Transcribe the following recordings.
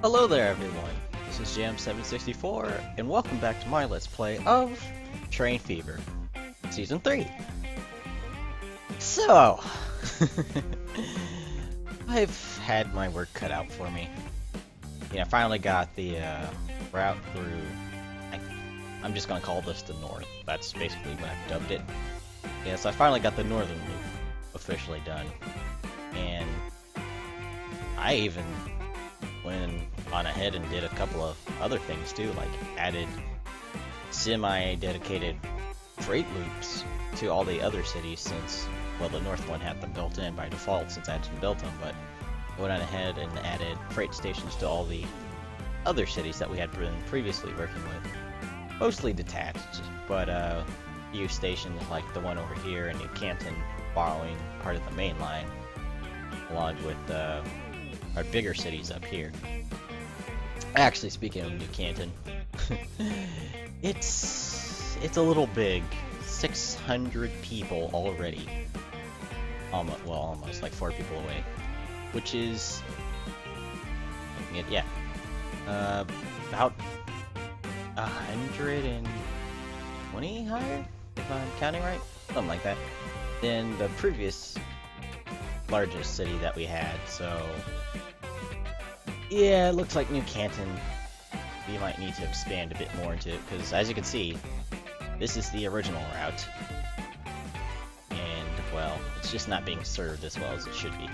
Hello there everyone, this is Jam764, and welcome back to my Let's Play of Train Fever, Season 3. So, I've had my work cut out for me. Yeah, I finally got the route through, I'm just going to call this the North. That's basically what I've dubbed it. Yeah, so I finally got the Northern Loop officially done. And I even went on ahead and did a couple of other things too, like added semi-dedicated freight loops to all the other cities since, well, the north one had them built in by default since I hadn't built them, but I went on ahead and added freight stations to all the other cities that we had been previously working with. Mostly detached, but a few stations like the one over here in New Canton borrowing part of the main line, along with our bigger cities up here. Actually, speaking of New Canton, it's a little big. 600 people already. Almost like 4 people away, which is about 120 higher, if I'm counting right, something like that, than the previous largest city that we had. So yeah, it looks like New Canton, we might need to expand a bit more into it, because as you can see, this is the original route, and, well, it's just not being served as well as it should be.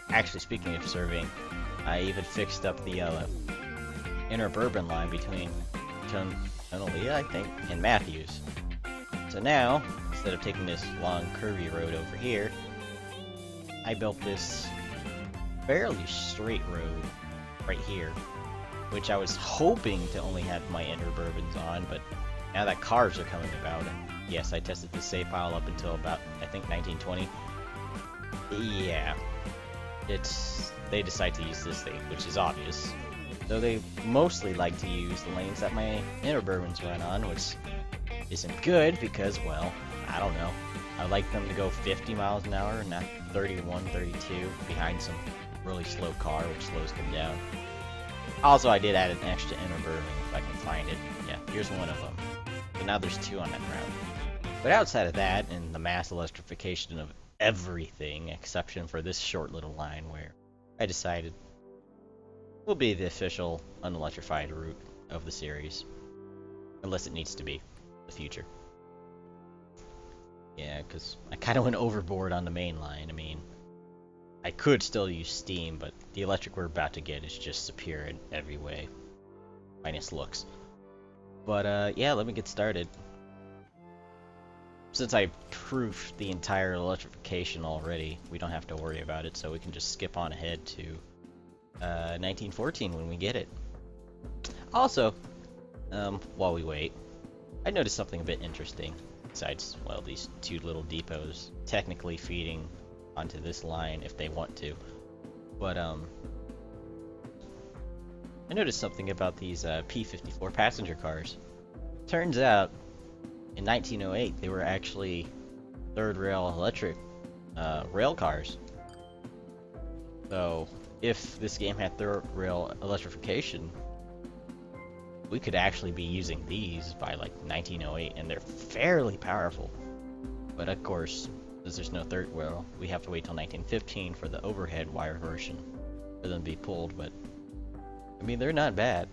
Actually, speaking of serving, I even fixed up the interurban line between Tunalia, I think, and Matthews. So now, instead of taking this long curvy road over here, I built this fairly straight road right here, which I was hoping to only have my interurbans on, but now that cars are coming about, and yes, I tested the save file up until about, I think, 1920. Yeah, they decide to use this thing, which is obvious. Though they mostly like to use the lanes that my interurbans run on, which isn't good because, well, I don't know. I like them to go 50 miles an hour, not 31, 32, behind some really slow car, which slows them down. Also, I did add an extra interurban if I can find it. Yeah, here's one of them. So now there's 2 on that route. But outside of that, and the mass electrification of everything, exception for this short little line where I decided will be the official unelectrified route of the series. Unless it needs to be the future. Yeah, because I kind of went overboard on the main line. I mean, I could still use steam, but the electric we're about to get is just superior in every way. Minus looks. But, yeah, let me get started. Since I proofed the entire electrification already, we don't have to worry about it, so we can just skip on ahead to 1914 when we get it. Also, while we wait, I noticed something a bit interesting. Besides, well, these 2 little depots technically feeding onto this line if they want to. But, I noticed something about these P-54 passenger cars. Turns out, in 1908, they were actually third rail electric rail cars. So, if this game had third rail electrification, we could actually be using these by like 1908, and they're fairly powerful. But of course, since there's no third rail, we have to wait till 1915 for the overhead wire version for them to be pulled. But I mean, they're not bad.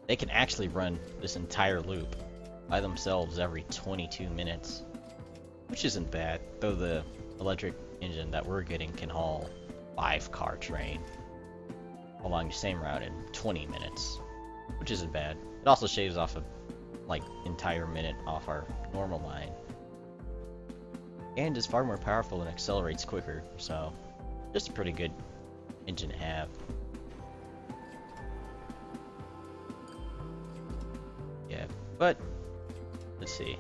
They can actually run this entire loop by themselves every 22 minutes, which isn't bad. Though the electric engine that we're getting can haul 5-car train along the same route in 20 minutes, which isn't bad. It also shaves off a like entire minute off our normal line, and is far more powerful and accelerates quicker, so just a pretty good engine to have. Yeah, but let's see.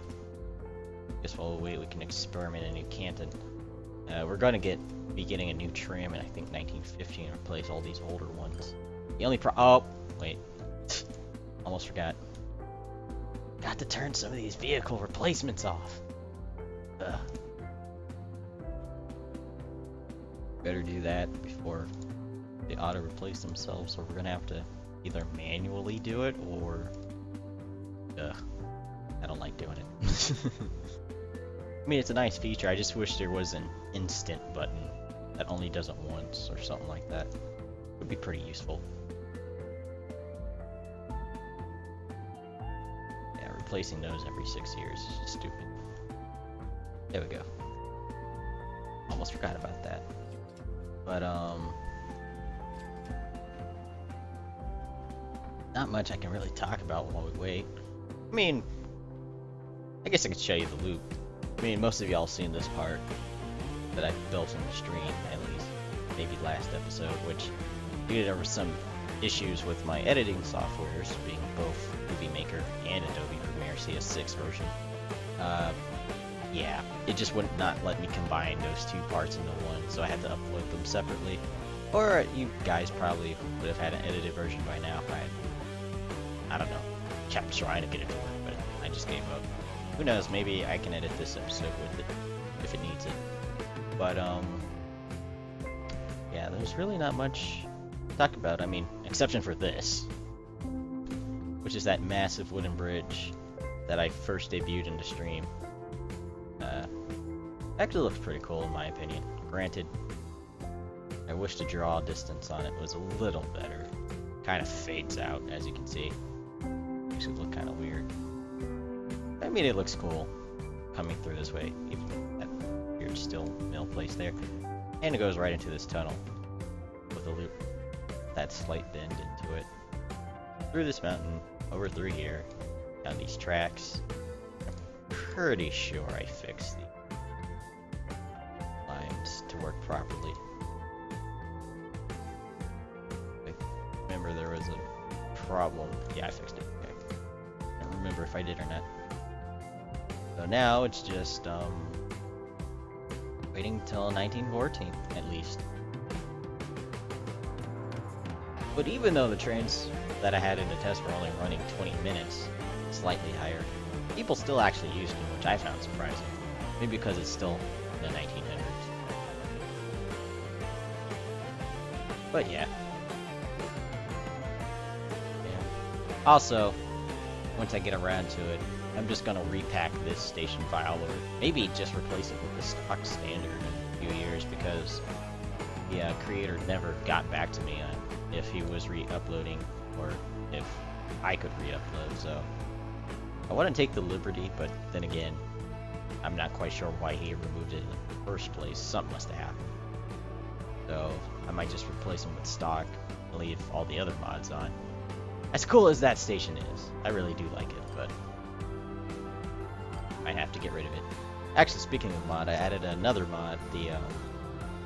Guess while we wait, we can experiment in New Canton. We're gonna be getting a new trim in I think 1915 and replace all these older ones. The only oh wait. Almost forgot. Got to turn some of these vehicle replacements off. Ugh. Better do that before they auto-replace themselves, so we're gonna have to either manually do it, or... I don't like doing it. I mean, it's a nice feature, I just wish there was an instant button that only does it once, or something like that. It would be pretty useful. Yeah, replacing those every 6 years is just stupid. There we go. Almost forgot about that. But, not much I can really talk about while we wait. I mean, I guess I could show you the loop. I mean, most of y'all seen this part that I built in the stream, at least. Maybe last episode, which there were some issues with my editing softwares, being both Movie Maker and Adobe Premiere CS6 version. Yeah, it just would not let me combine those two parts into one, so I had to upload them separately. Or you guys probably would have had an edited version by now if I don't know, kept trying to get it to work, but I just gave up. Who knows, maybe I can edit this episode with it, if it needs it. But, yeah, there's really not much to talk about, I mean, exception for this, which is that massive wooden bridge that I first debuted in the stream. Actually looks pretty cool in my opinion. Granted, I wish the draw distance on it was a little better. Kind of fades out, as you can see. Makes it look kind of weird. I mean, it looks cool coming through this way, even that weird steel mill place there. And it goes right into this tunnel with a loop, that slight bend into it. Through this mountain, over through here, down these tracks. I'm pretty sure I fixed the lines to work properly. I remember there was a problem. Yeah, I fixed it. Okay. I don't remember if I did or not. So now it's just waiting till 1914 at least. But even though the trains that I had in the test were only running 20 minutes, slightly higher, people still actually used them, which I found surprising. Maybe because it's still in the 1900s. But yeah. Also, once I get around to it, I'm just gonna repack this station file, or maybe just replace it with the stock standard in a few years, because the creator never got back to me on if he was re-uploading or if I could re-upload, so I want to take the liberty, but then again, I'm not quite sure why he removed it in the first place. Something must have happened. So I might just replace them with stock and leave all the other mods on. As cool as that station is, I really do like it, but I have to get rid of it. Actually, speaking of mod, I added another mod, the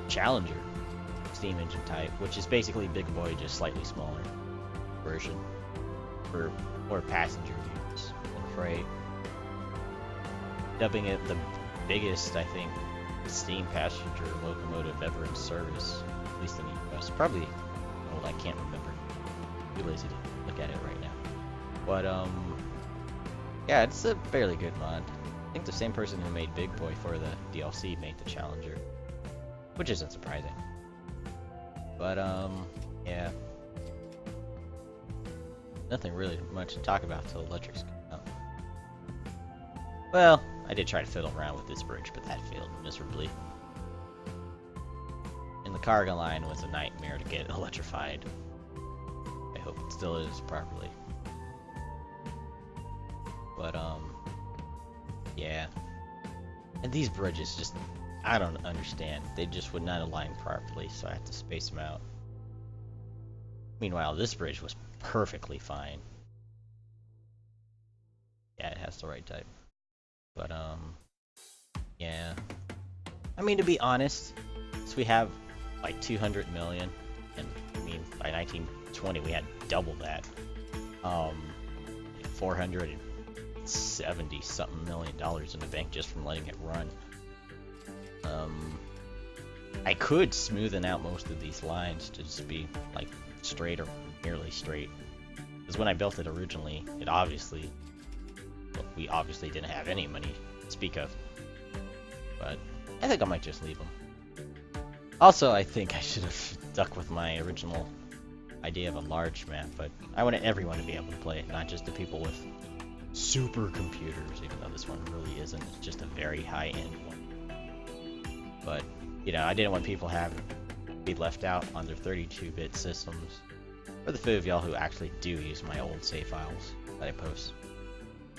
Challenger steam engine type, which is basically Big Boy, just slightly smaller version for more passenger use and freight. Dubbing it the biggest, I think, steam passenger locomotive ever in service, at least in the US. Probably, well, I can't remember. I'm too lazy to look at it right now. But yeah, it's a fairly good mod. I think the same person who made Big Boy for the DLC made the Challenger, which isn't surprising. But yeah, nothing really much to talk about till electrics come out. Well, I did try to fiddle around with this bridge, but that failed miserably. And the cargo line was a nightmare to get electrified. I hope it still is properly. But yeah. And these bridges just, I don't understand. They just would not align properly, so I had to space them out. Meanwhile, this bridge was perfectly fine. Yeah, it has the right type. But, yeah. I mean, to be honest, since we have, like, 200 million, and, I mean, by 1920 we had double that. 470-something million in the bank just from letting it run. I could smoothen out most of these lines to just be, like, straight or nearly straight. Because when I built it originally, it obviously, well, we obviously didn't have any money to speak of. But I think I might just leave them. Also, I think I should have stuck with my original idea of a large map, but I wanted everyone to be able to play it, not just the people with supercomputers, even though this one really isn't. It's just a very high-end one. But, you know, I didn't want people be left out on their 32-bit systems. For the few of y'all who actually do use my old save files that I post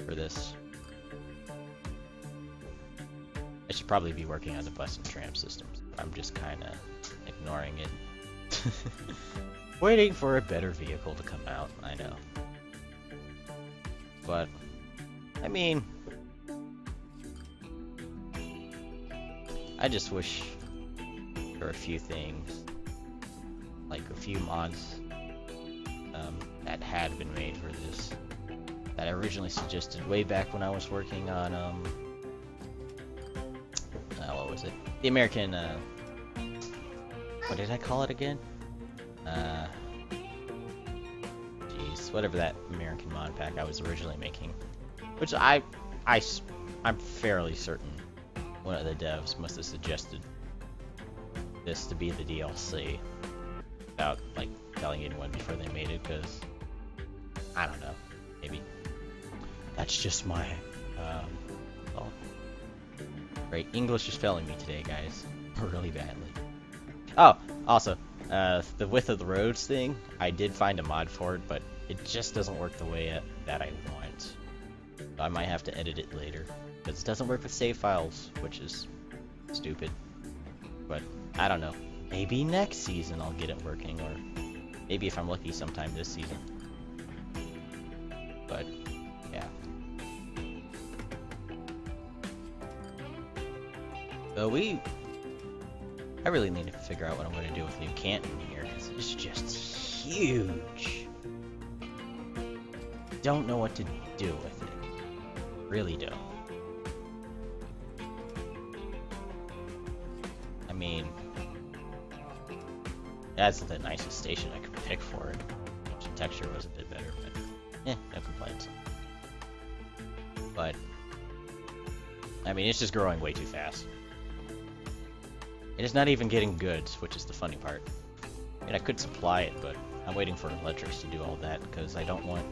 for this. I should probably be working on the bus and tram systems. I'm just kind of ignoring it. Waiting for a better vehicle to come out, I know. But, I mean, I just wish there were a few things, like a few mods that had been made for this, that I originally suggested way back when I was working on, what was it? The American, what did I call it again? Jeez, whatever that American mod pack I was originally making. Which I'm fairly certain one of the devs must have suggested this to be the DLC without, like, telling anyone before they made it, because, I don't know, maybe. That's just my, well, right, English is failing me today, guys, really badly. Oh, also, the width of the roads thing, I did find a mod for it, but it just doesn't work the way that I want. So I might have to edit it later, because it doesn't work with save files, which is stupid. But, I don't know. Maybe next season I'll get it working, or maybe if I'm lucky sometime this season. But, yeah. So I really need to figure out what I'm going to do with New Canton here, because it's just huge. Don't know what to do with it. Really don't. I mean, that's the nicest station I could pick for it. The texture was a bit better, but no complaints. But, I mean, it's just growing way too fast. It is not even getting goods, which is the funny part. I mean, I could supply it, but I'm waiting for electrics to do all that, because I don't want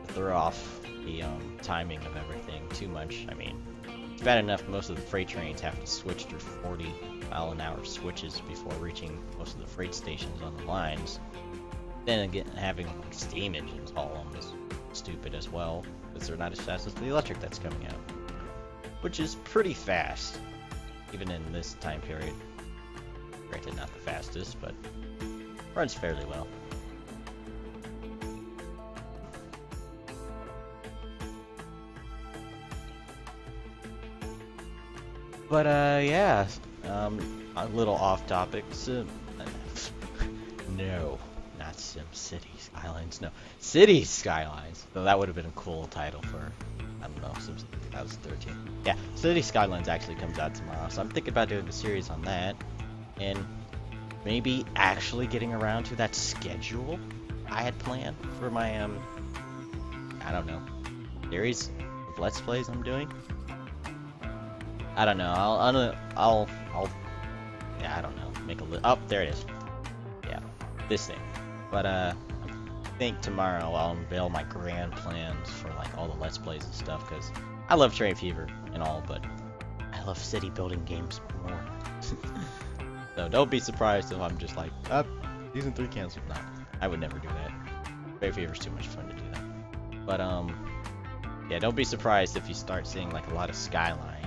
to throw off the timing of everything too much. I mean, it's bad enough most of the freight trains have to switch through 40-mile-an-hour switches before reaching most of the freight stations on the lines. Then again, having steam engines haul them is stupid as well, because they're not as fast as the electric that's coming out, which is pretty fast, even in this time period. Granted, not the fastest, but runs fairly well. But, yeah, a little off topic. No, not Sim City Skylines, no. City Skylines! Though that would have been a cool title for, I don't know, Sim 2013. Yeah, City Skylines actually comes out tomorrow, so I'm thinking about doing a series on that, and maybe actually getting around to that schedule I had planned for my, I don't know, series of Let's Plays I'm doing. I don't know. I'll yeah, I don't know. Make a list. Oh, there it is. Yeah, this thing. But I think tomorrow I'll unveil my grand plans for like all the Let's Plays and stuff, because I love Train Fever and all, but I love city building games more. So don't be surprised if I'm just like, season 3 canceled. No, I would never do that. Train Fever's too much fun to do that. But yeah, don't be surprised if you start seeing like a lot of Skyline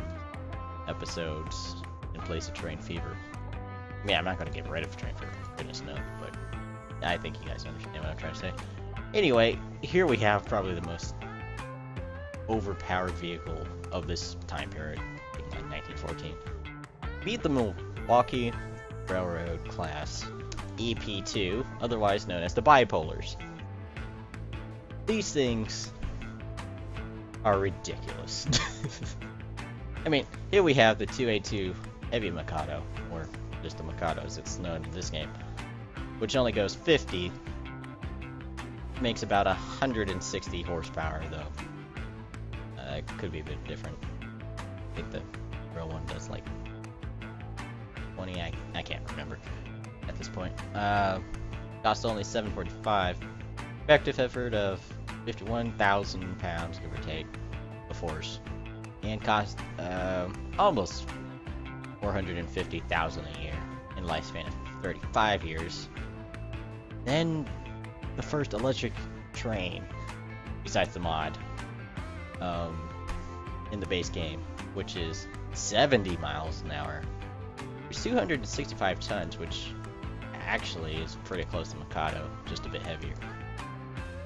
episodes in place of Train Fever. I mean, I'm not going to get rid of Train Fever, goodness no, but I think you guys understand what I'm trying to say. Anyway, here we have probably the most overpowered vehicle of this time period, like 1914. Beat the Milwaukee Railroad Class EP2, otherwise known as the Bipolars. These things are ridiculous. I mean, here we have the 282 Heavy Mikado, or just the Mikado as it's known in this game, which only goes 50, makes about 160 horsepower though. It could be a bit different. I think the real one does like 20. I can't remember at this point. Cost only 745. Effective effort of 51,000 pounds, give or take, of force, and cost almost 450,000 a year in lifespan of 35 years. Then the first electric train, besides the mod, in the base game, which is 70 miles an hour. There's 265 tons, which actually is pretty close to Mikado, just a bit heavier.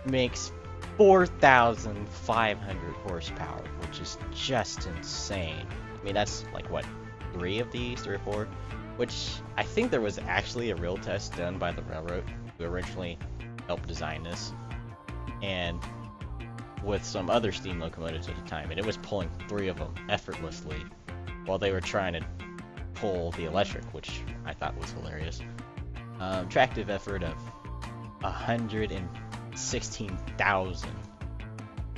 Makes 4,500 horsepower, which is just insane. I mean, that's like what, 3 of these, 3 or 4? Which I think there was actually a real test done by the railroad who originally helped design this, and with some other steam locomotives at the time, and it was pulling 3 of them effortlessly while they were trying to pull the electric, which I thought was hilarious. Tractive effort of 116,000,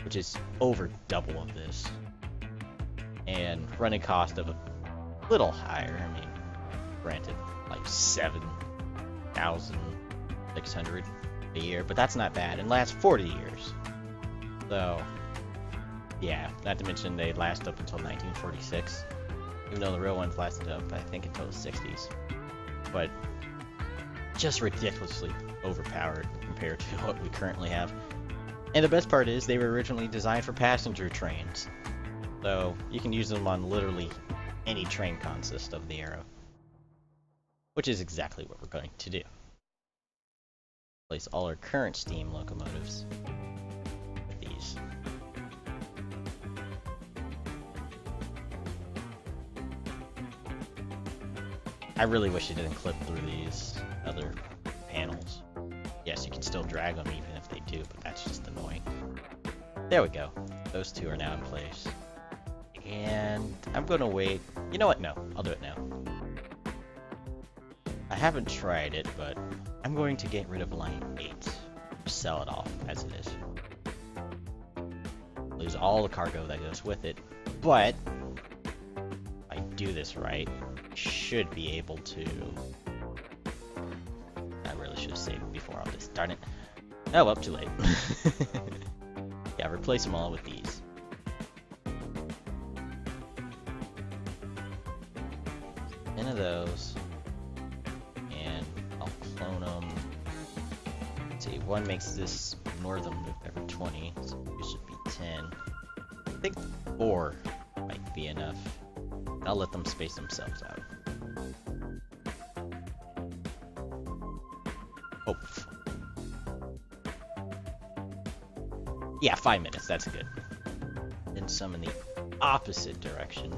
which is over double of this, and running cost of a little higher. I mean, granted, like 7,600 a year, but that's not bad, and lasts 40 years. So, yeah, not to mention they last up until 1946, even though the real ones lasted up, I think, until the 60s. But just ridiculously overpowered compared to what we currently have. And the best part is they were originally designed for passenger trains, so you can use them on literally any train consist of the era, which is exactly what we're going to do. Replace all our current steam locomotives with these. I really wish it didn't clip through these other panels. Yes, you can still drag them even if they do, but that's just annoying. There we go. Those 2 are now in place. And I'm gonna wait. You know what? No, I'll do it now. I haven't tried it, but I'm going to get rid of line 8. Sell it off as it is. Lose all the cargo that goes with it, but if I do this right, I should be able to... I really should have saved before all this. Darn it. Oh, well, too late. Yeah, replace them all with these. 10 of those. And I'll clone them. Let's see, one makes this northern loop every 20, so it should be 10. I think 4 might be enough. I'll let them space themselves out. Oh. Yeah, 5 minutes, that's good. Then some in the opposite direction.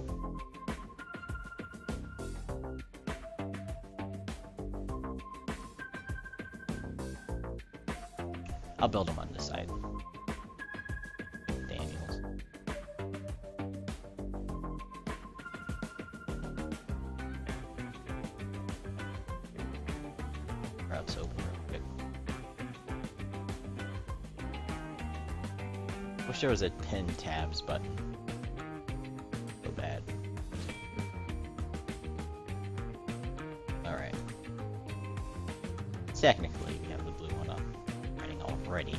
I'll build them on this side. Daniels. Routes open real quick. Wish there was a 10 tabs button. So bad. Alright. Technically, we have the blue one up running already.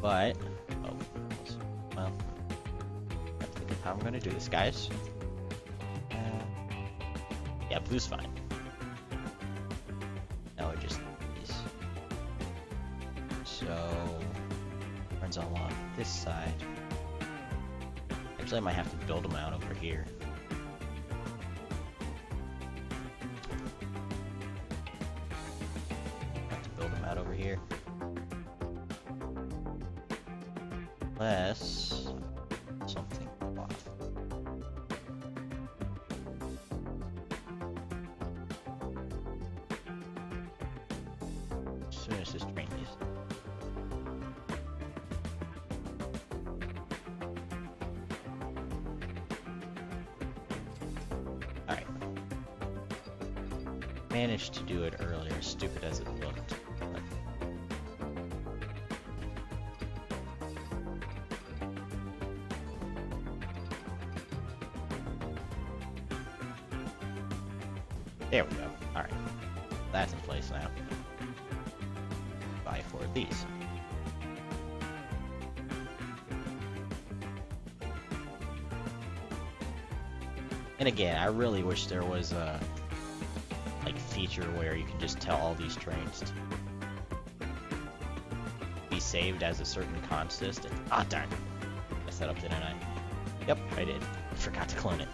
But, oh, well, I have to think of how I'm going to do this, guys. Yeah, blue's fine. Now we just these. So, runs along this side. Actually, I might have to build them out over here. Have to build them out over here. Unless something off. As soon as this train is. Alright. Managed to do it earlier, stupid as it looked. There we go. Alright. That's in place now. Buy 4 of these. And again, I really wish there was a like feature where you can just tell all these trains to be saved as a certain consist. And, ah, darn. I set up, didn't I? Yep, I did. Forgot to clone it.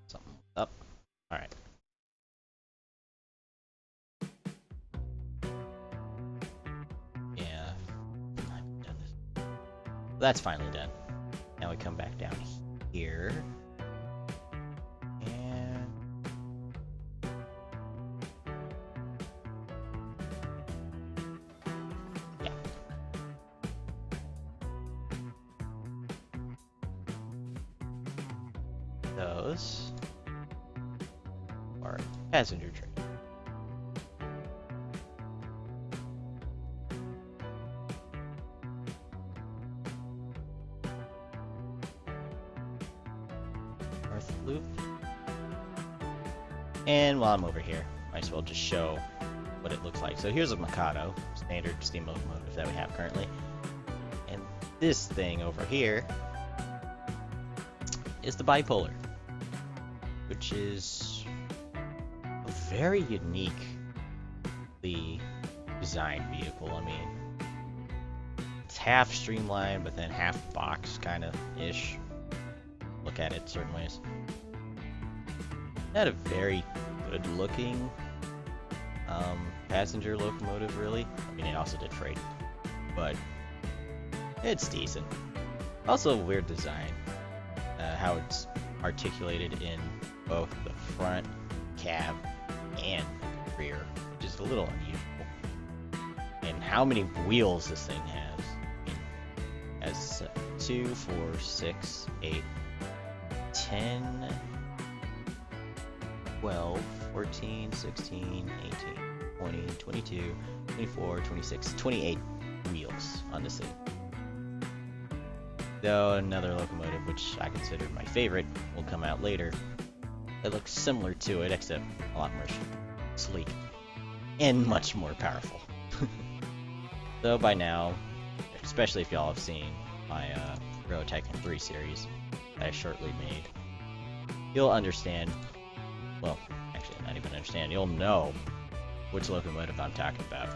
Something up. Alright. Yeah. I've done this. That's finally done. Now we come back down here. And yeah. Those are passenger train. North Loop. And while I'm over here, might as well just show what it looks like. So here's a Mikado, standard steam locomotive that we have currently. And this thing over here is the bipolar, which is a very uniquely designed vehicle. I mean, it's half streamlined, but then half box kind of ish. Look at it certain ways. Not a very good looking passenger locomotive, really. I mean, it also did freight, but it's decent. Also, a weird design. How it's articulated in both the front cab and rear, which is a little unusual. And how many wheels this thing has. I mean, it has 2, 4, 6, 8, 10, 12, 14, 16, 18, 20, 22, 24, 26, 28 wheels on this thing. Though another locomotive, which I consider my favorite, will come out later. It looks similar to it, except a lot more sleek and much more powerful. So by now, especially if y'all have seen my Radeon 3 series that I shortly made, you'll understand, well, actually not even understand, you'll know which locomotive I'm talking about.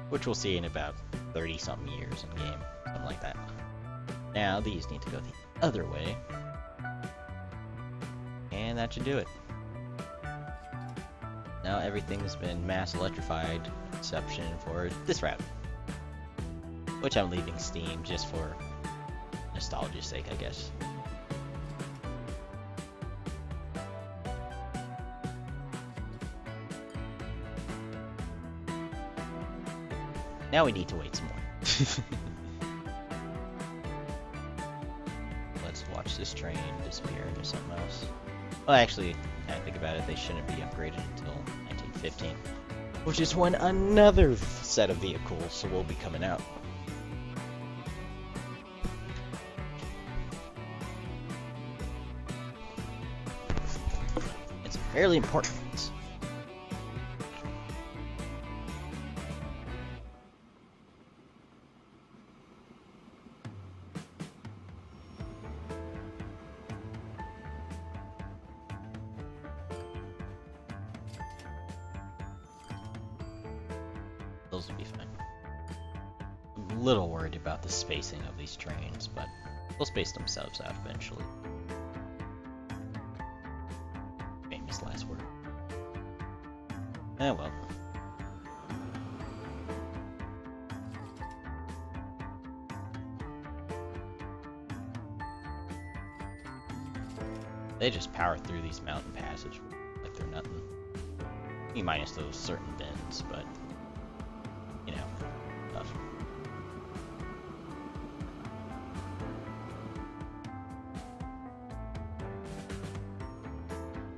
Which we'll see in about 30-something years in game, something like that. Now these need to go the other way. And that should do it. Now everything's been mass electrified, exception for this route. Which I'm leaving steam just for nostalgia's sake, I guess. Now we need to wait some more. Let's watch this train disappear into something else. Well, actually, I think about it, they shouldn't be upgraded until 1915, which is when another set of vehicles will be coming out. It's fairly important. Those will be fine. I'm a little worried about the spacing of these trains, but they'll space themselves out eventually. Famous last word. Eh, well. They just power through these mountain passages like they're nothing. Minus those certain bends, but you know, tough.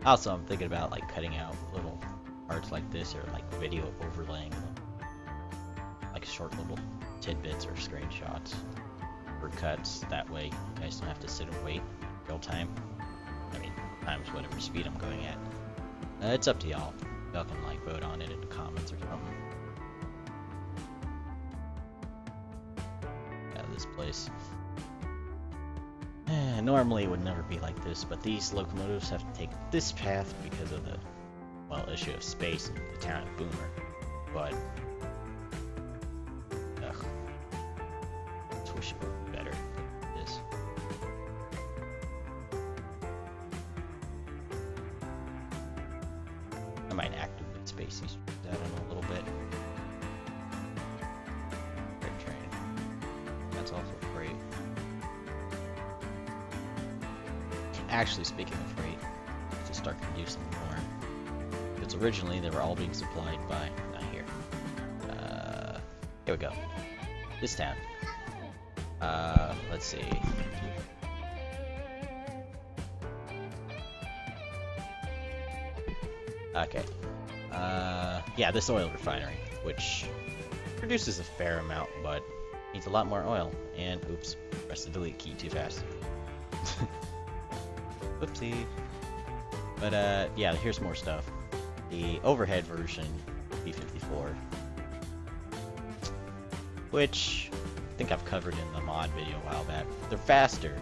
Also, I'm thinking about like cutting out little parts like this or like video overlaying them. short little tidbits or screenshots or cuts. That way you guys don't have to sit and wait real time. I mean, times whatever speed I'm going at. It's up to y'all. Y'all can like vote on it in the comments or something. Yeah, this place. Normally it would never be like this, but these locomotives have to take this path because of the, well, issue of space in the town of Boomer. But, ugh. I wish it would be better than this. I might actively space these out in a little bit. Freight train. That's also freight. Actually, speaking of freight, to start producing more, because originally they were all being supplied by, not here. Here we go. This town. Let's see. Okay. Yeah, this oil refinery, which produces a fair amount, but needs a lot more oil. And oops, pressed the delete key too fast. Whoopsie. But yeah, here's more stuff. The overhead version, B54, which I think I've covered in the mod video a while back. They're faster.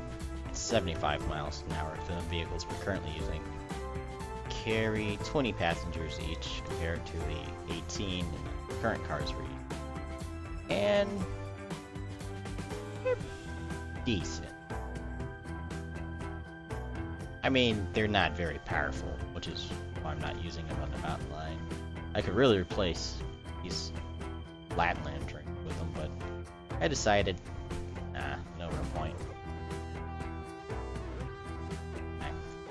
It's 75 miles an hour for the vehicles we're currently using. Carry 20 passengers each compared to the 18 the current cars we're using. And they're decent. I mean, they're not very powerful, which is why I'm not using them on the mountain line. I could really replace these Flatland trains with them, but I decided, nah, no real point.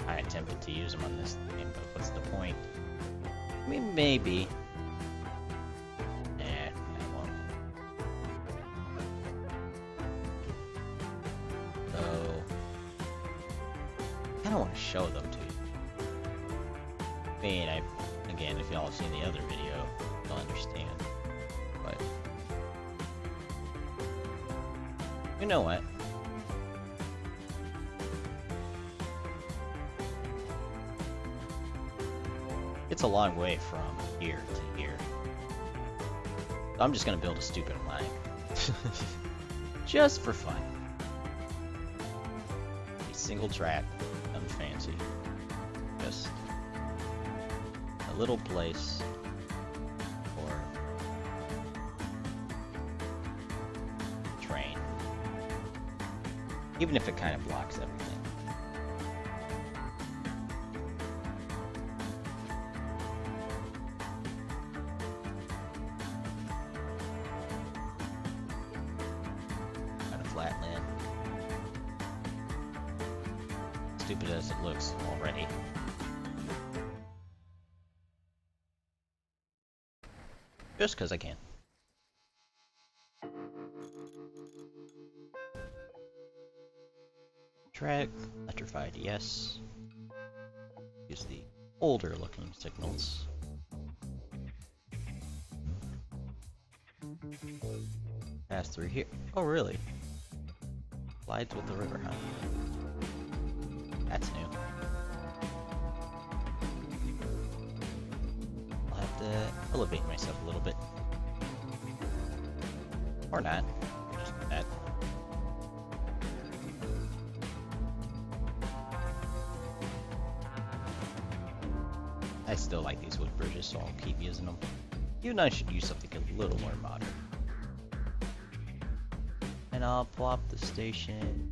I attempted to use them on this thing, but what's the point? I mean, maybe. Nah, I won't. So, I don't want to show them to you. I mean, again, if y'all have seen the other video, you'll understand. But you know what? It's a long way from here to here. So I'm just gonna build a stupid line. Just for fun. A single track, nothing fancy. Just a little place for train. Even if it kind of blocks everything. Flatland. Stupid as it looks already. Just because I can. Track, electrified, yes. Use the older looking signals. Pass through here. Oh, really? Slides with the river, huh? That's new. I'll have to elevate myself a little bit. Or not. Just that. I still like these wood bridges, so I'll keep using them. Even I should use something a little more modern. And I'll plop the station.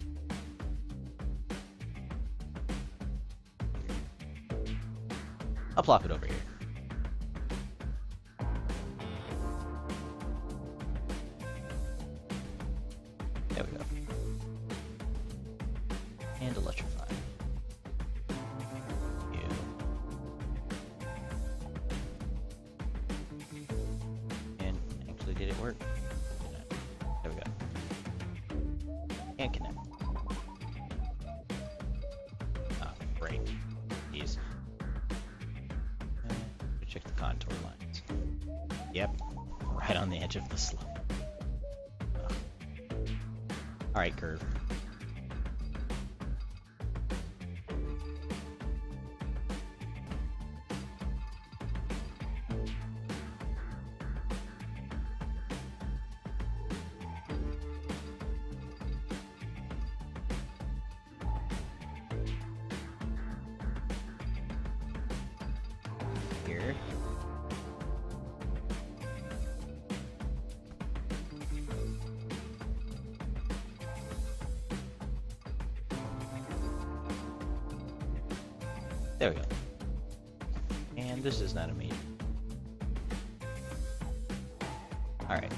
I'll plop it over here. There we go. And electrify. You. And actually, did it work? There we go. And connect. Ah, great. These. Check the contour lines. Yep, right on the edge of the slope. Alright, curve. Here. There we go. And this is not a meet. Alright.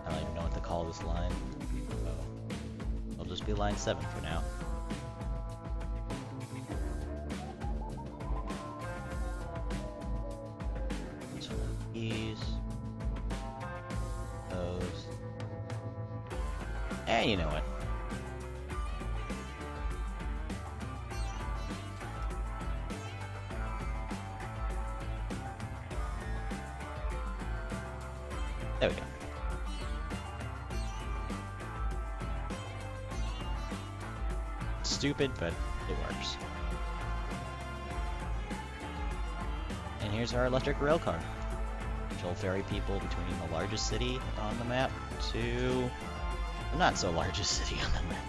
I don't even know what to call this line. So it'll just be line 7 for now. So these. Those. And you know what? There we go. Stupid, but it works. And here's our electric rail car, which will ferry people between the largest city on the map to the not so largest city on the map.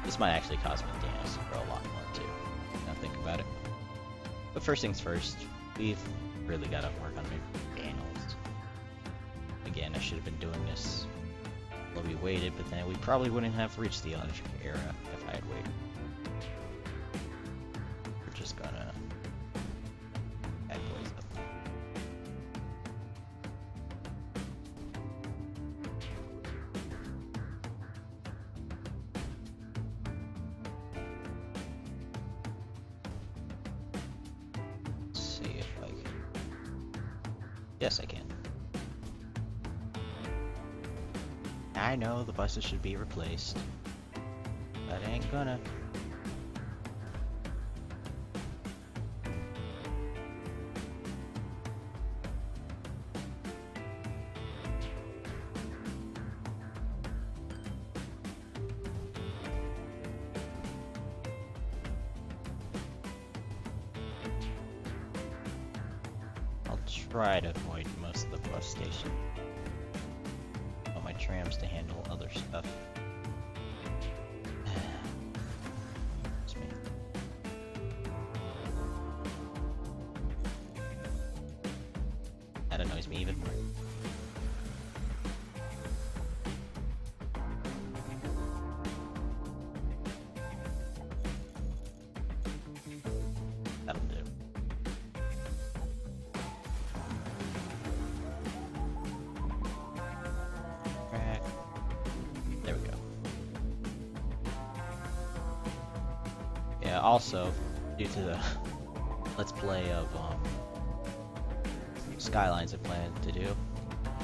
This might actually cost me Daniels for a lot more too, now think about it. But first things first, we've really got to work on McDaniels. Again, I should have been doing this while we waited, but then we probably wouldn't have reached the electric era if I had waited. We're just gonna add boys up. Yes, I can. I know the buses should be replaced, but I ain't gonna. Try to avoid most of the bus station. I want my trams to handle other stuff. It's me. That annoys me even more. That'll do. Also, due to the Let's Play of Skylines I plan to do,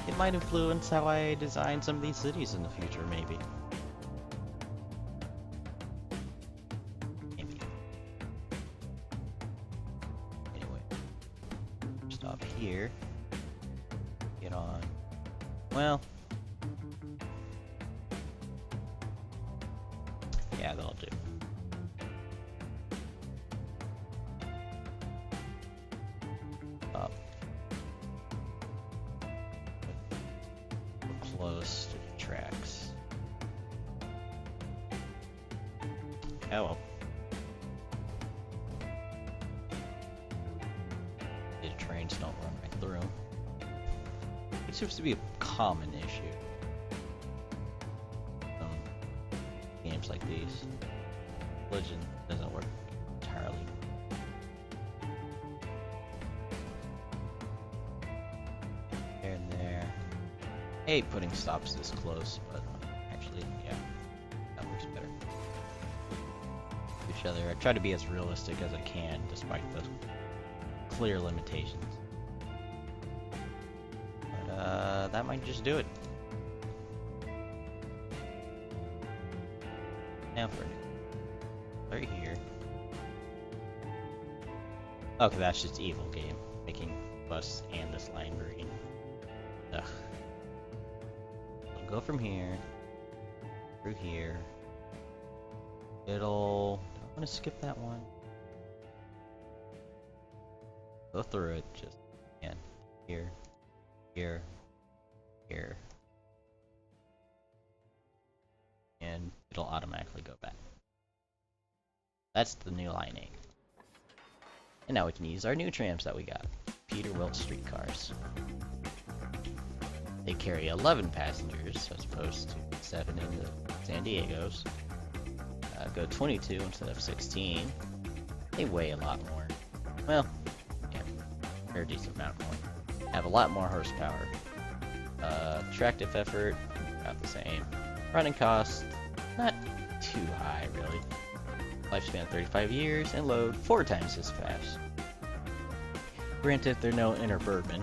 it might influence how I design some of these cities in the future, maybe. Maybe. Anyway, stop here. Get on. Well, yeah, that'll do. Close to the tracks. Oh well. The trains don't run right through. It seems to be a common issue. Games like these. Legend doesn't work entirely. There and there. I hate putting stops this close, but actually, yeah, that works better. Each other. I try to be as realistic as I can, despite the clear limitations. But that might just do it. Now for right here. Okay, that's just evil game making bus and this line green. Ugh. I'll go from here through here. It'll. I'm gonna skip that one. Go through it just again. Here, here, here. And it'll automatically go back. That's the new line 8. And now we can use our new trams that we got. Peter Wilt streetcars. They carry 11 passengers as opposed to 7 in the San Diego's. Go 22 instead of 16. They weigh a lot more. Well, yeah, they're a decent amount more. Have a lot more horsepower. Tractive effort, about the same. Running cost, not too high really. Lifespan 35 years, and load 4 times as fast. Granted, they're no inner bourbon,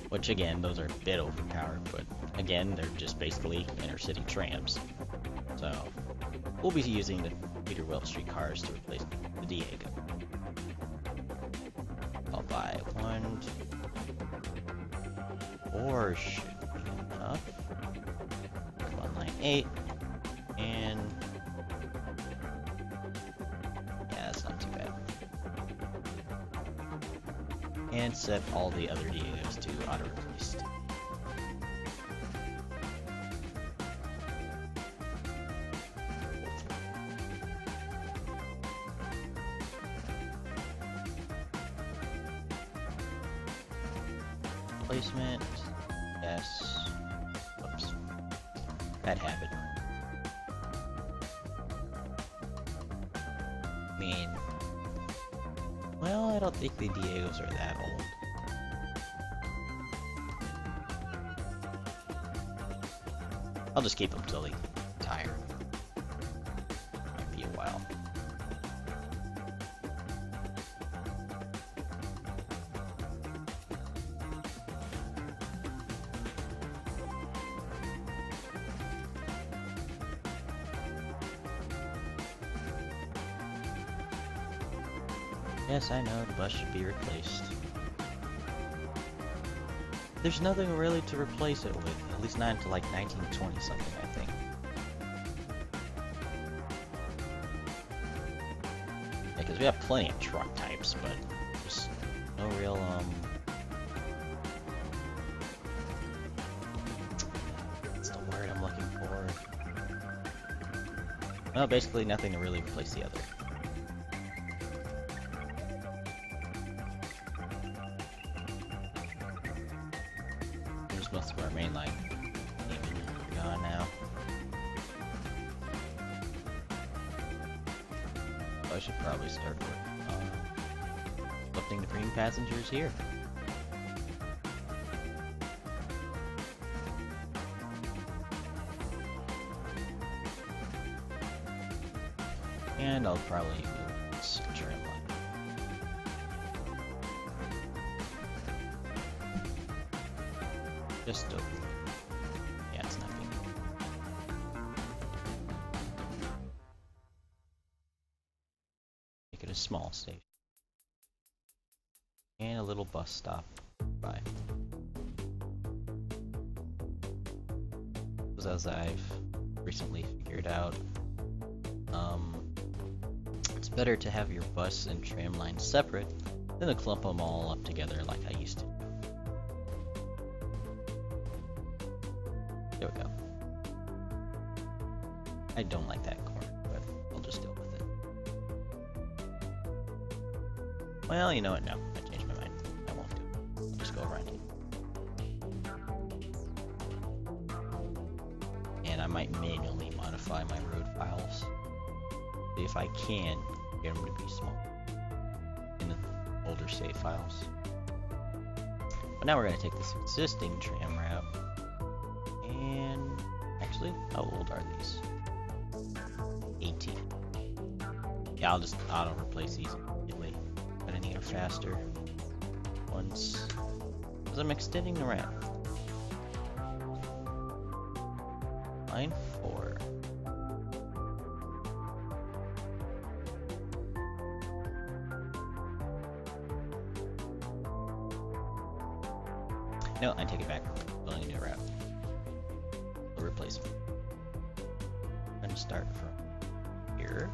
which again, those are a bit overpowered, but again, they're just basically inner city trams. So, we'll be using the Peter Wilt streetcars to replace the Diego. I'll buy 1, 4 should be enough. Come on, line 8, and yeah, that's not too bad. And set all the other Diegos to auto-replaced. Replacement, yes. Oops. Bad habit. I mean, well, I don't think the Diegos are that old. I'll just keep them till they tire. Might be a while. Yes, I know, the bus should be replaced. There's nothing really to replace it with, at least not until like 1920 something, I think. Yeah, because we have plenty of truck types, but there's no real, what's the word I'm looking for? Well, basically nothing to really replace the other. Most of our main line even gone now. I should probably start with lifting the green passengers here. And I'll probably use trim line. Just over. Yeah, it's not good. Make it a small station. And a little bus stop by. As I've recently figured out, it's better to have your bus and tram lines separate than to clump them all up together like I used to. There we go. I don't like that corner, but I'll just deal with it. Well, you know what? No, I changed my mind. I won't do it. I'll just go around it. And I might manually modify my road files. See if I can get them to be small in the older save files. But now we're going to take this existing tram route. And actually, how old are these? 18. Yeah, I'll just auto replace these immediately. But I need a faster once, because I'm extending the route. Line 4. No, I take it back. Building a new route. We'll replace it. I'm gonna start from here.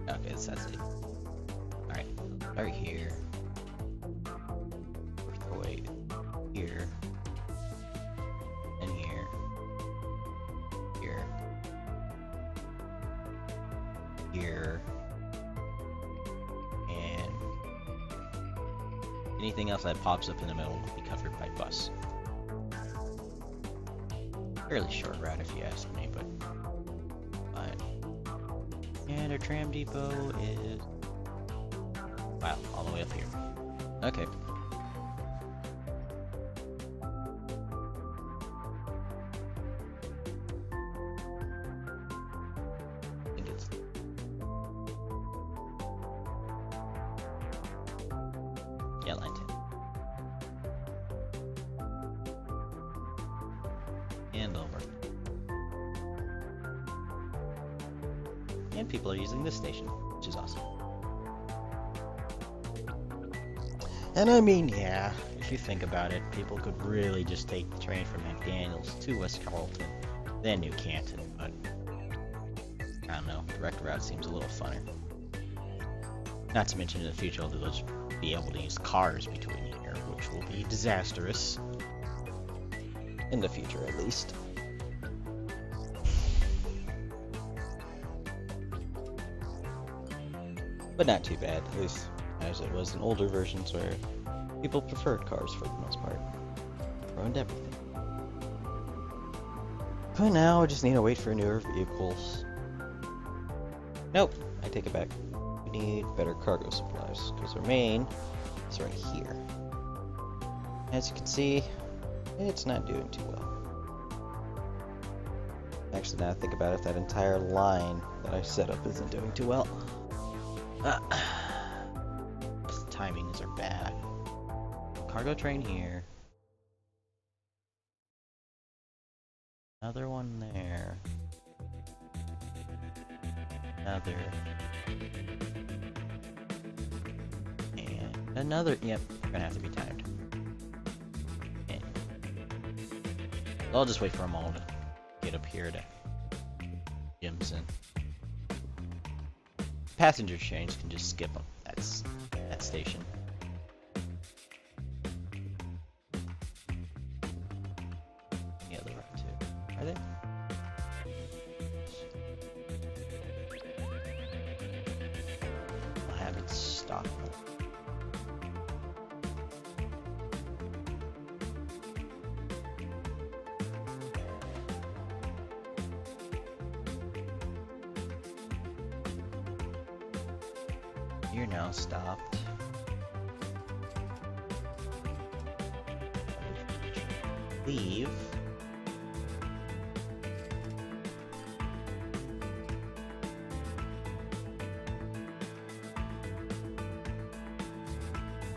Okay, that's it. Alright, start here. Work our way here. And here. Here. Here. And anything else that pops up in the middle will be covered by bus. Fairly short route if you ask me, but fine. And our tram depot is, wow, all the way up here. Okay. I think it's line 10. And over. And people are using this station, which is awesome. And I mean, yeah, if you think about it, people could really just take the train from McDaniels to West Carlton, then New Canton, but I don't know, direct route seems a little funner. Not to mention in the future they'll just be able to use cars between here, which will be disastrous. In the future, at least. But not too bad, at least as it was in older versions where people preferred cars for the most part. Ruined everything. But now I just need to wait for newer vehicles. Nope, I take it back. We need better cargo supplies, because our main is right here. As you can see, it's not doing too well. Actually, now I think about it, that entire line that I set up isn't doing too well. The timings are bad. Cargo train here. Another one there. Another. And another. Yep, they're gonna have to be timed. And I'll just wait for them all to get up here to Jimson. Passenger trains can just skip them. That's that station. Any other route too? Are they? I haven't stopped. You're now stopped. Leave.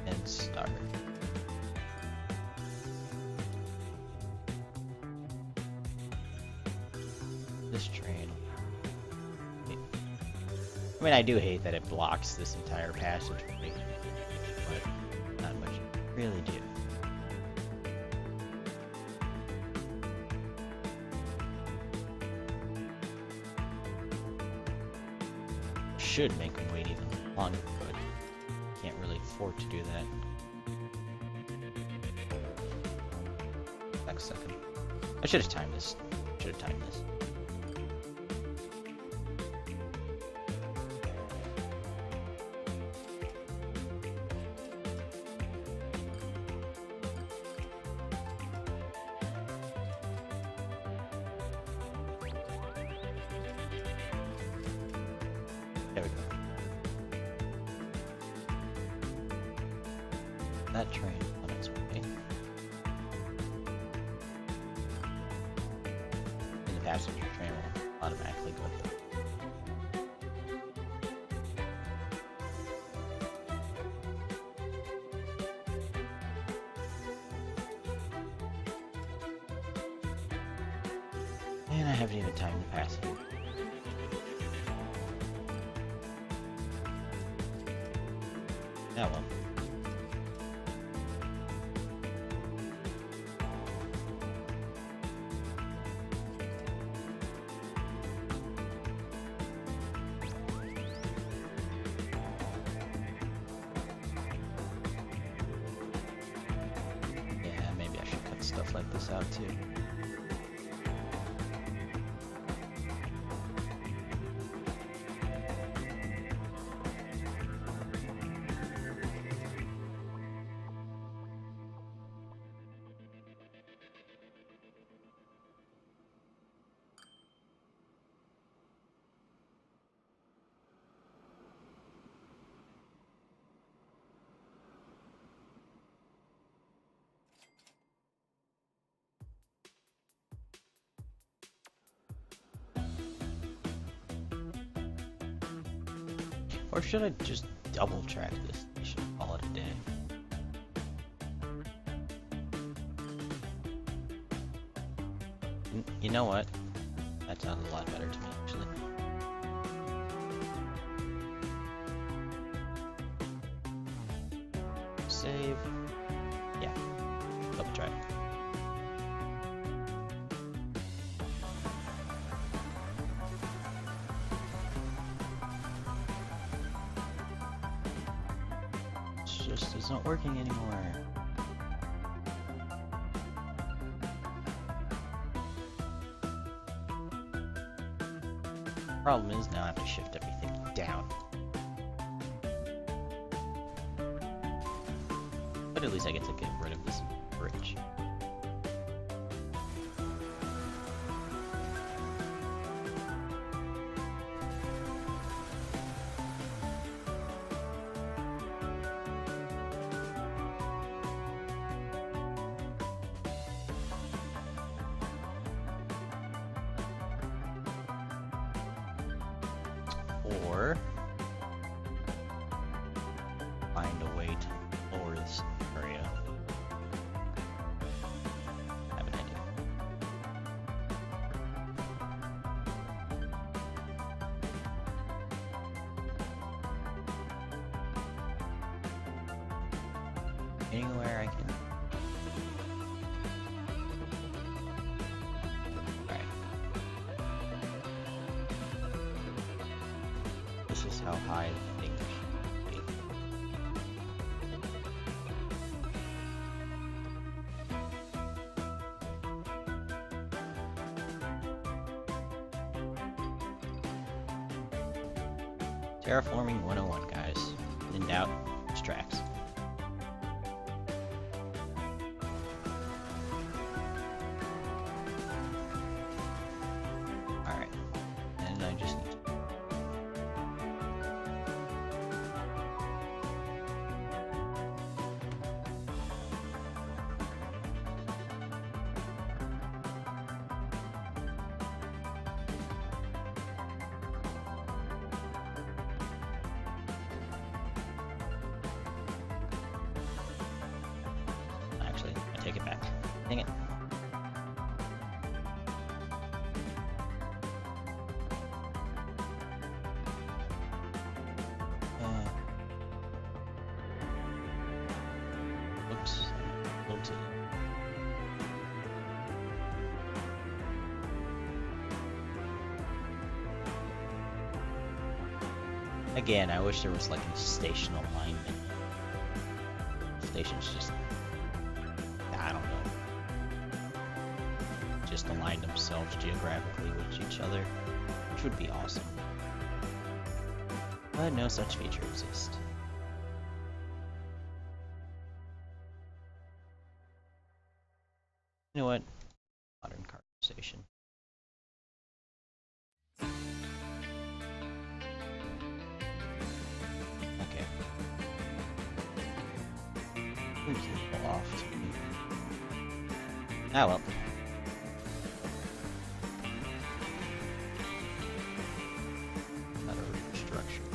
And start. This train. I mean, I do hate that it blocks this entire passageway, but not much you really do. Should make them wait even longer, but can't really afford to do that. Next second. I should have timed this. Should have timed this. There we go. That train on its way. And the passenger train will automatically go there. And I haven't even timed the passenger. Yeah, well. Yeah, maybe I should cut stuff like this out too. Or should I just double track this? I should call it a day. You know what? That sounds a lot better to me, actually. Save. Yeah. Double track. Just isn't working anymore. Problem is now I have to shift everything down. But at least I get to get rid of this bridge. Or find a way to lower this area. I have an idea. Anywhere I can. This is how high things should be. Terraforming 101, guys. In doubt, it's tracks. Alright. And I just need to I take it back. Dang it. Oops. Oops. Again, I wish there was like a station alignment. Stations just, I don't know, just align themselves geographically with each other, which would be awesome. But no such feature exists. You know what? Modern conversation. Okay. Seems a little off to me. Ah well. Another restructure.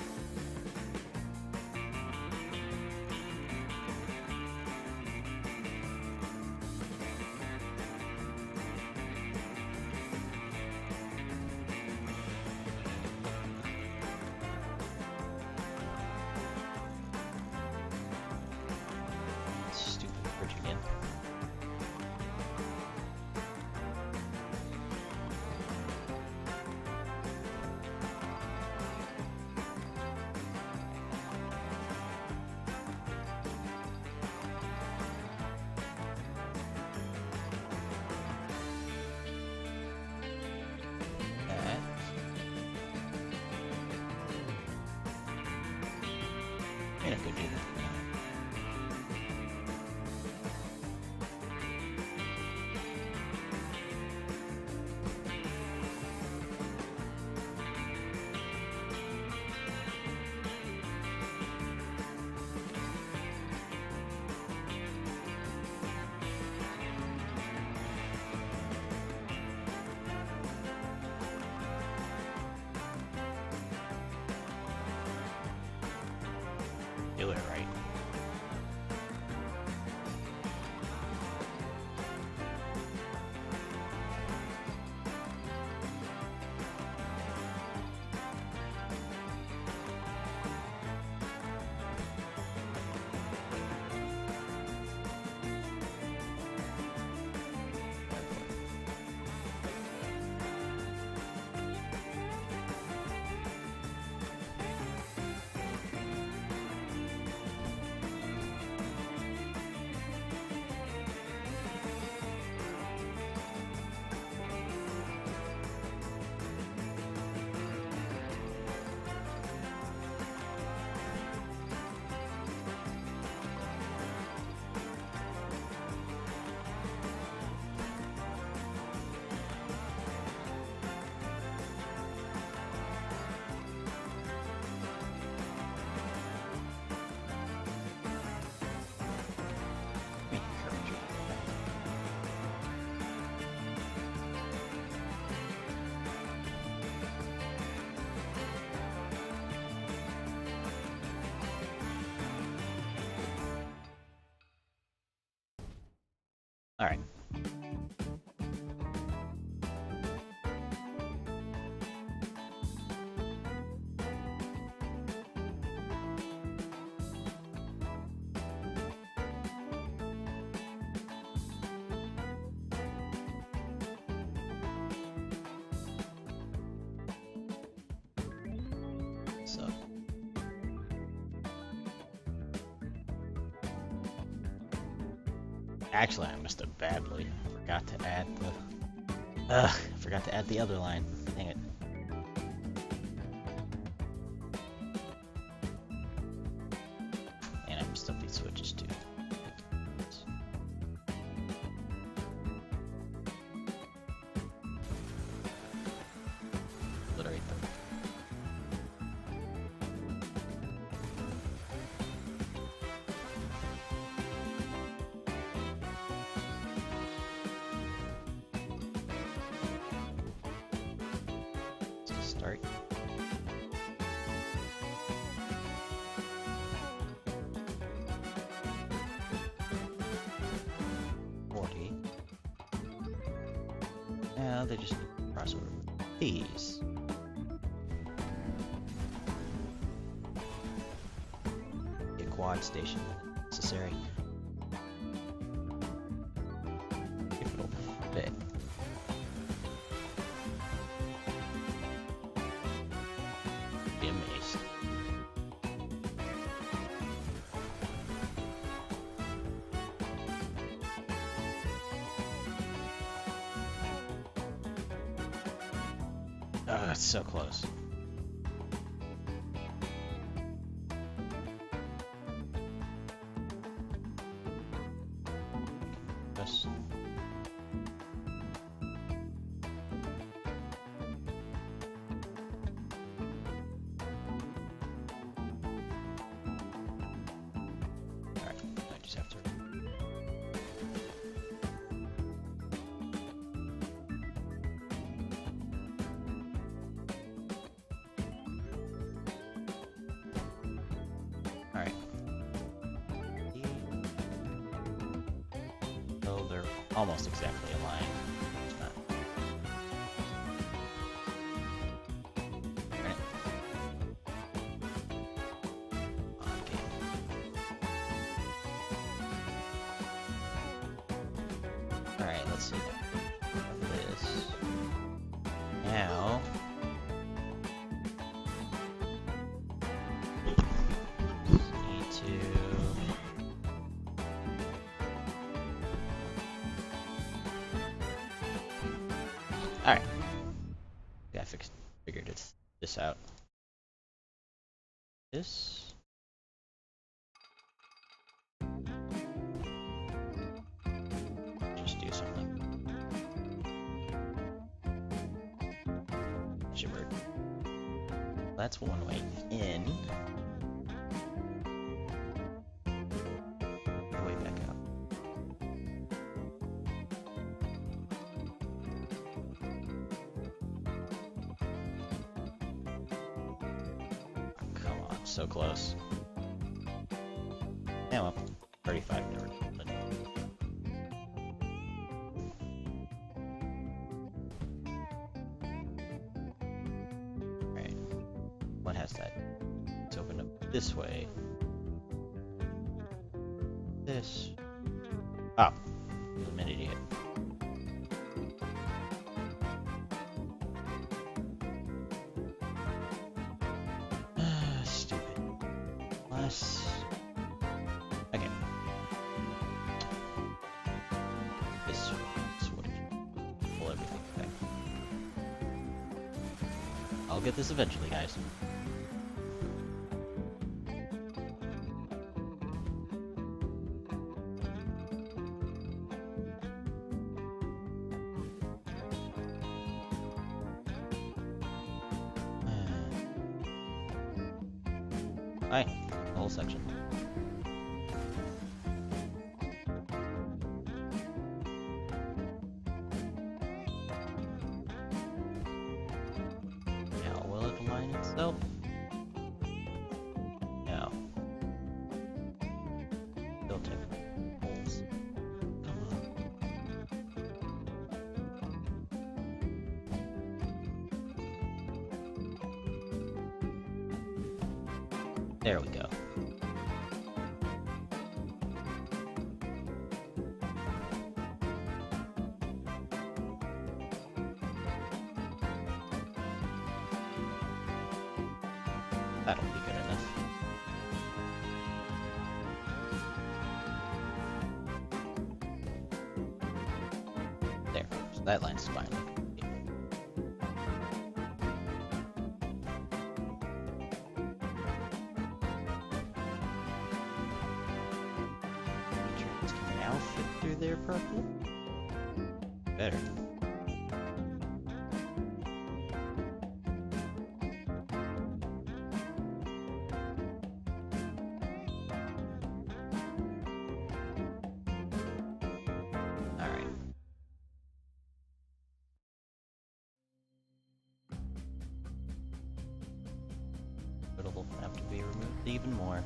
do it right. All right. So. Actually, I missed it badly. Forgot to add the other line. Dang it. And I messed up these switches too. Obliterate them. Start. Now they just need to cross over these. The quad station necessary. If it'll fit. Be amazed. Oh, that's so close. Yes. Alright, I just have to. Alright. So they're almost exactly aligned. It's not. Right. Okay. Alright, let's see. This. Now. Need to. Alright. Yeah, I figured this out. This. Just do something. Should work. That's one way in. Way back out. Come on, so close. Yeah, well, 35 never. Alright. What has that? Let's open up this way. This. Oh. A minute yet. Stupid. Plus. Okay. This would pull everything back. I'll get this eventually, guys. Alright, the whole section. Now, will it align itself? No. Still take holes. Come on. There we go. That'll be good enough. There, so that line's fine. Can now fit through there, purple? Better. It'll have to be removed even more.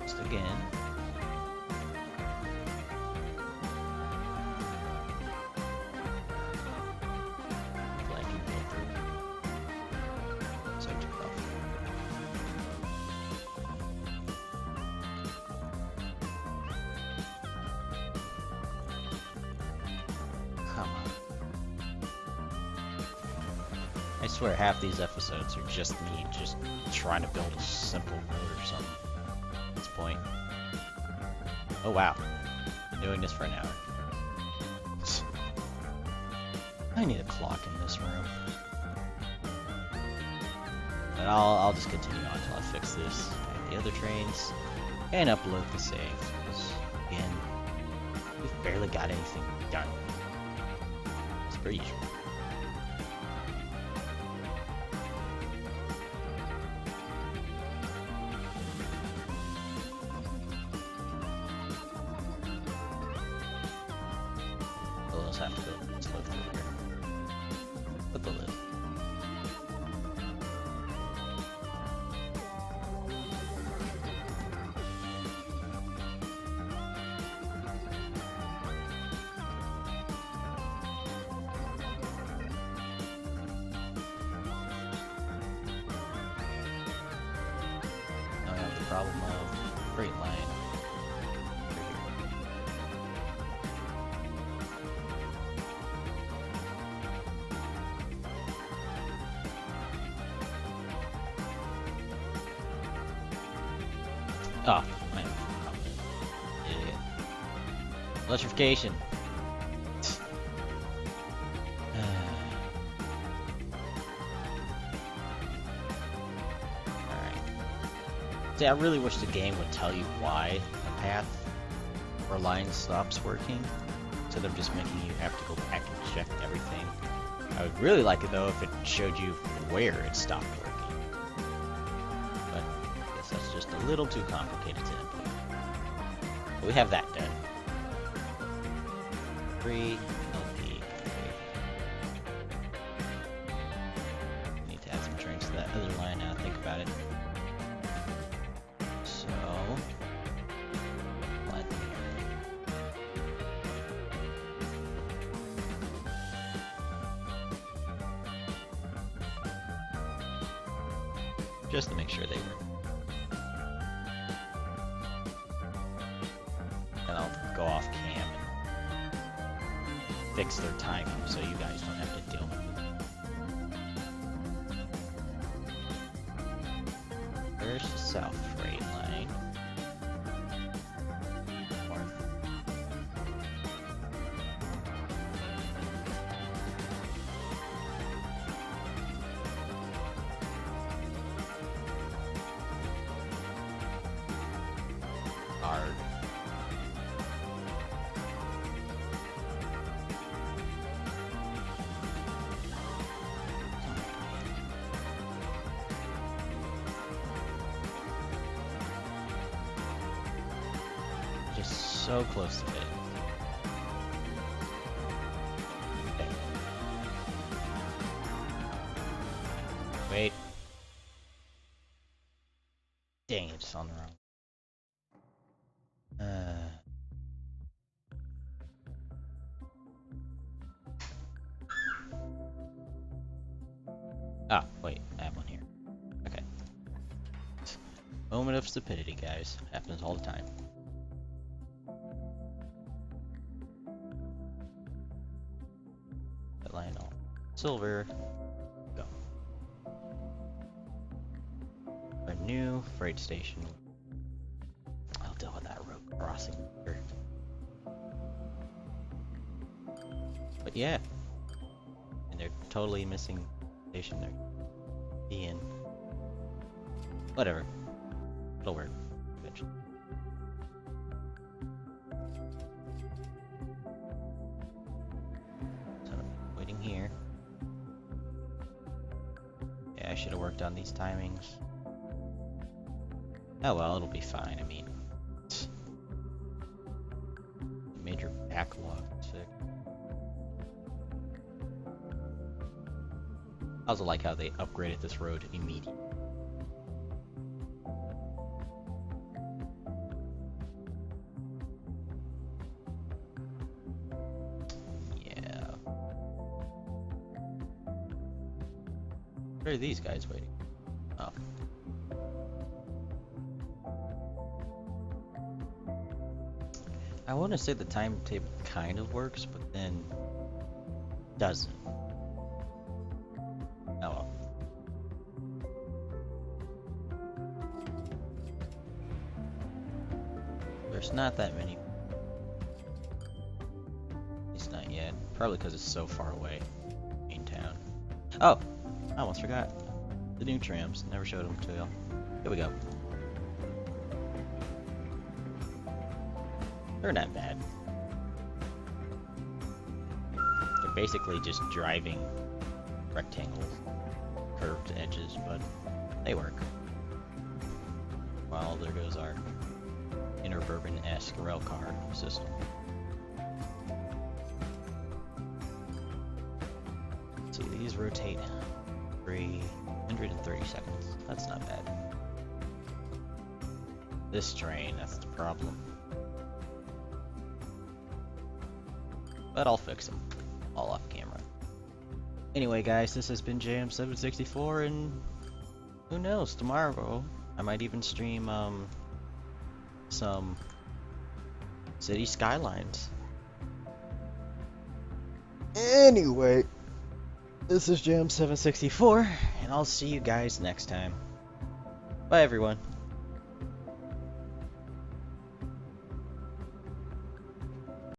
Just again. So too rough. Come on. I swear half these episodes are just me just trying to build a simple node or something at this point. Oh wow. Been doing this for an hour. I need a clock in this room. But I'll just continue on until I fix this and the other trains and upload the save. Because again, we've barely got anything done. It's pretty usual. We'll just have to go. Let's look through here. Put the lid. Now we have the problem of freight line. Oh, man. Idiot. Electrification. Alright. See, I really wish the game would tell you why a path or line stops working, instead of just making you have to go back and check everything. I would really like it though if it showed you where it stopped working. But I guess that's just a little too complicated to input. But we have that done. DDR3 LP. Need to add some trains to that other line now. Think about it. So, line just to make sure they work. And I'll go off cam and fix their timing so you guys don't have to deal with it. There's the south freight line. North. Hard. Just so close to it. Okay. Wait. Dang, it's on the wrong. Ah, wait, I have one here. Okay. Moment of stupidity, guys. Happens all the time. That line all silver. Go. A new freight station. I'll deal with that road crossing later. But yeah. And they're totally missing station there. Ian. Whatever. It'll work eventually. So waiting here. Yeah, I should have worked on these timings. Oh well, it'll be fine. I mean, major backlog fixed. I also like how they upgraded this road immediately. Yeah. Where are these guys waiting? Oh. I want to say the timetable kind of works, but then doesn't. Oh well. There's not that many. At least not yet. Probably because it's so far away in town. Oh! I almost forgot. The new trams. Never showed them to y'all. Here we go. They're not bad. They're basically just driving rectangles, curved edges, but they work. Well, there goes our interurban-esque rail car system. Let's see, these rotate 330 seconds. That's not bad. This train, that's the problem. But I'll fix them all off camera. Anyway, guys, this has been JM764, and who knows, tomorrow I might even stream some city skylines. Anyway, this is JM764, and I'll see you guys next time. Bye, everyone.